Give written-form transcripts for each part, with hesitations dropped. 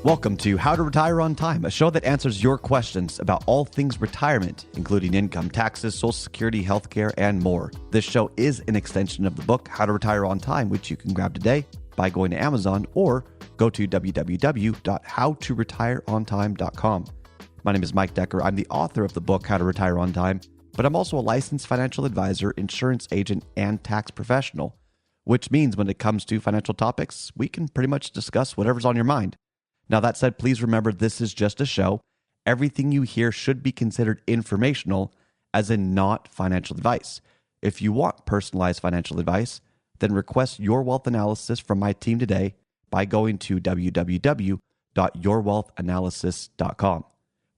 Welcome to How to Retire on Time, a show that answers your questions about all things retirement, including income, taxes, Social Security, healthcare, and more. This show is an extension of the book, How to Retire on Time, which you can grab today by going to Amazon or go to www.howtoretireontime.com. My name is Mike Decker. I'm the author of the book, How to Retire on Time, but I'm also a licensed financial advisor, insurance agent, and tax professional, which means when it comes to financial topics, we can pretty much discuss whatever's on your mind. Now, that said, please remember this is just a show. Everything you hear should be considered informational, as in not financial advice. If you want personalized financial advice, then request Your Wealth Analysis from my team today by going to www.yourwealthanalysis.com.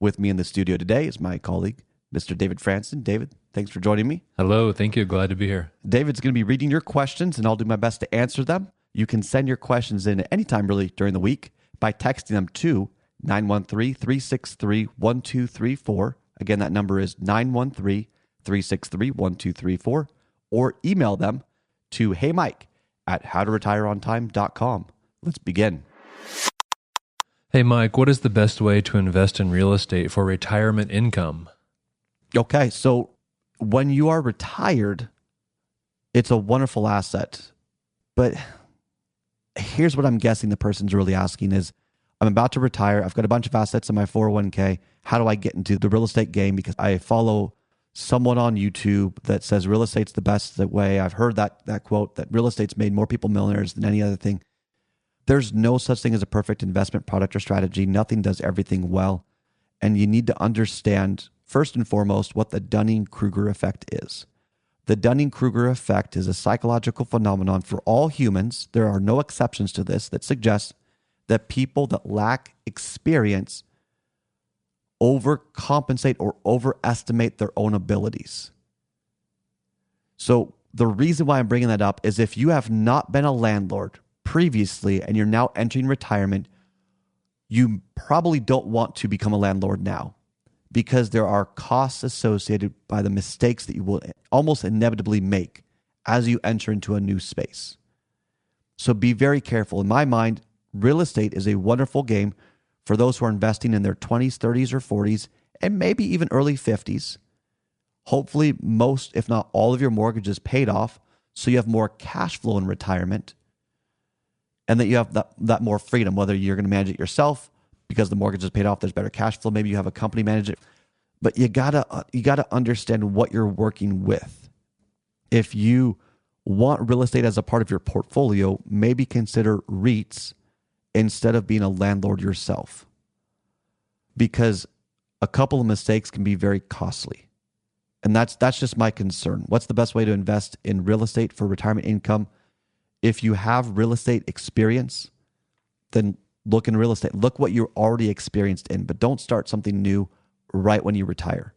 With me in the studio today is my colleague, Mr. David Franson. David, thanks for joining me. Hello, thank you. Glad to be here. David's going to be reading your questions, and I'll do my best to answer them. You can send your questions in anytime, really, during the week by texting them to 913-363-1234. Again, that number is 913-363-1234. Or email them to heymike@howtoretireontime.com. Let's begin. Hey, Mike, what is the best way to invest in real estate for retirement income? Okay, so when you are retired, it's a wonderful asset. But here's what I'm guessing the person's really asking is, I'm about to retire. I've got a bunch of assets in my 401k. How do I get into the real estate game? Because I follow someone on YouTube that says real estate's the best way. I've heard that quote, that real estate's made more people millionaires than any other thing. There's no such thing as a perfect investment product or strategy. Nothing does everything well. And you need to understand, first and foremost, what the Dunning-Kruger effect is. The Dunning-Kruger effect is a psychological phenomenon for all humans. There are no exceptions to this that suggests that people that lack experience overcompensate or overestimate their own abilities. So the reason why I'm bringing that up is if you have not been a landlord previously and you're now entering retirement, you probably don't want to become a landlord now, because there are costs associated by the mistakes that you will almost inevitably make as you enter into a new space. So be very careful. In my mind, real estate is a wonderful game for those who are investing in their 20s, 30s, or 40s, and maybe even early 50s. Hopefully, most, if not all, of your mortgage is paid off, so you have more cash flow in retirement, and that you have that more freedom, whether you're going to manage it yourself because the mortgage is paid off, there's better cash flow. Maybe you have a company manage it. But you gotta understand what you're working with. If you want real estate as a part of your portfolio, maybe consider REITs instead of being a landlord yourself, because a couple of mistakes can be very costly. And that's just my concern. What's the best way to invest in real estate for retirement income? If you have real estate experience, then look in real estate. Look what you're already experienced in, but don't start something new right when you retire.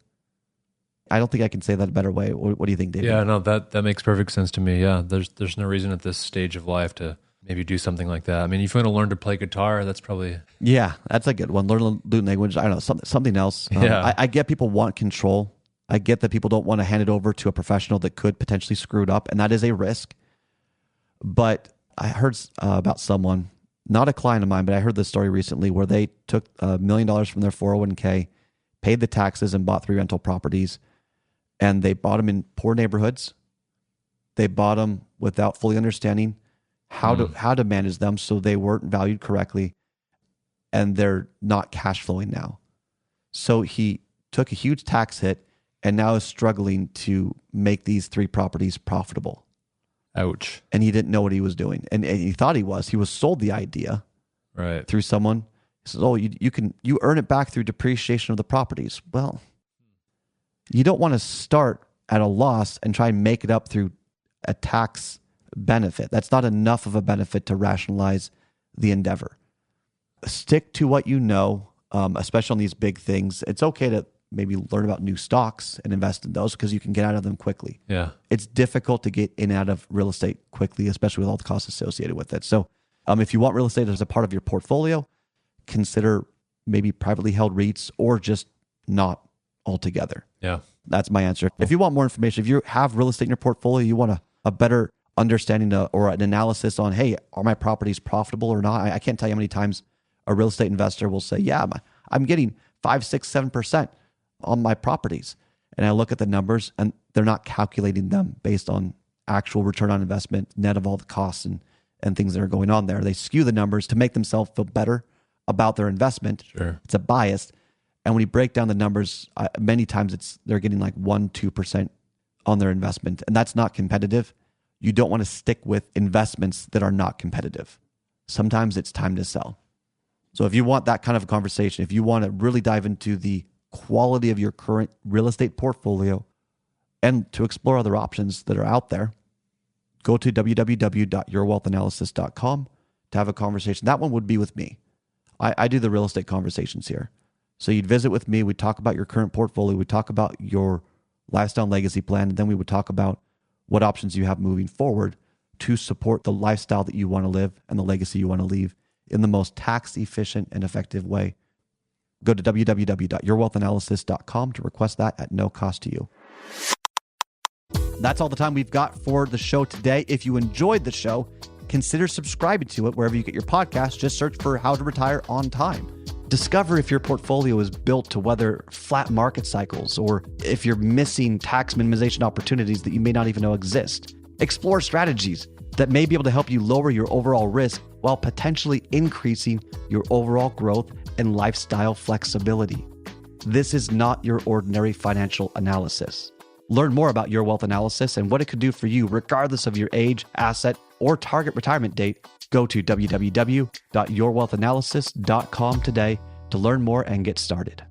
I don't think I can say that a better way. What do you think, David? Yeah, no, that makes perfect sense to me. Yeah, there's no reason at this stage of life to maybe do something like that. I mean, if you want to learn to play guitar, that's probably... Yeah, that's a good one. Learn a new language. I don't know, something else. I get people want control. I get that people don't want to hand it over to a professional that could potentially screw it up, and that is a risk. But I heard about someone, not a client of mine, but I heard this story recently where they took $1 million from their 401k, paid the taxes, and bought 3 rental properties. And they bought them in poor neighborhoods. They bought them without fully understanding how to manage them, so they weren't valued correctly, and they're not cash flowing now. So he took a huge tax hit and now is struggling to make these 3 properties profitable. Ouch. And he didn't know what he was doing. And he thought he was. He was sold the idea through someone. He says, oh, you earn it back through depreciation of the properties. Well, you don't want to start at a loss and try and make it up through a tax benefit. That's not enough of a benefit to rationalize the endeavor. Stick to what you know, especially on these big things. It's okay to maybe learn about new stocks and invest in those because you can get out of them quickly. Yeah. It's difficult to get in and out of real estate quickly, especially with all the costs associated with it. So if you want real estate as a part of your portfolio, consider maybe privately held REITs or just not altogether. Yeah. That's my answer. If you want more information, if you have real estate in your portfolio, you want a better understanding or an analysis on, hey, are my properties profitable or not? I can't tell you how many times A real estate investor will say, yeah, I'm getting 5, 6, 7% on my properties. And I look at the numbers and they're not calculating them based on actual return on investment, net of all the costs and things that are going on there. They skew the numbers to make themselves feel better about their investment. Sure. It's a bias. And when you break down the numbers, many times they're getting like 1, 2% on their investment. And that's not competitive. You don't want to stick with investments that are not competitive. Sometimes it's time to sell. So if you want that kind of a conversation, if you want to really dive into the quality of your current real estate portfolio and to explore other options that are out there, go to www.yourwealthanalysis.com to have a conversation. That one would be with me. I do the real estate conversations here. So you'd visit with me. We'd talk about your current portfolio. We'd talk about your lifestyle legacy plan. And then we would talk about what options you have moving forward to support the lifestyle that you want to live and the legacy you want to leave in the most tax efficient and effective way. Go to www.yourwealthanalysis.com to request that at no cost to you. That's all the time we've got for the show today. If you enjoyed the show, consider subscribing to it wherever you get your podcasts. Just search for How to Retire on Time. Discover if your portfolio is built to weather flat market cycles or if you're missing tax minimization opportunities that you may not even know exist. Explore strategies that may be able to help you lower your overall risk while potentially increasing your overall growth and lifestyle flexibility. This is not your ordinary financial analysis. Learn more about Your Wealth Analysis and what it could do for you regardless of your age, asset, or target retirement date. Go to www.yourwealthanalysis.com today to learn more and get started.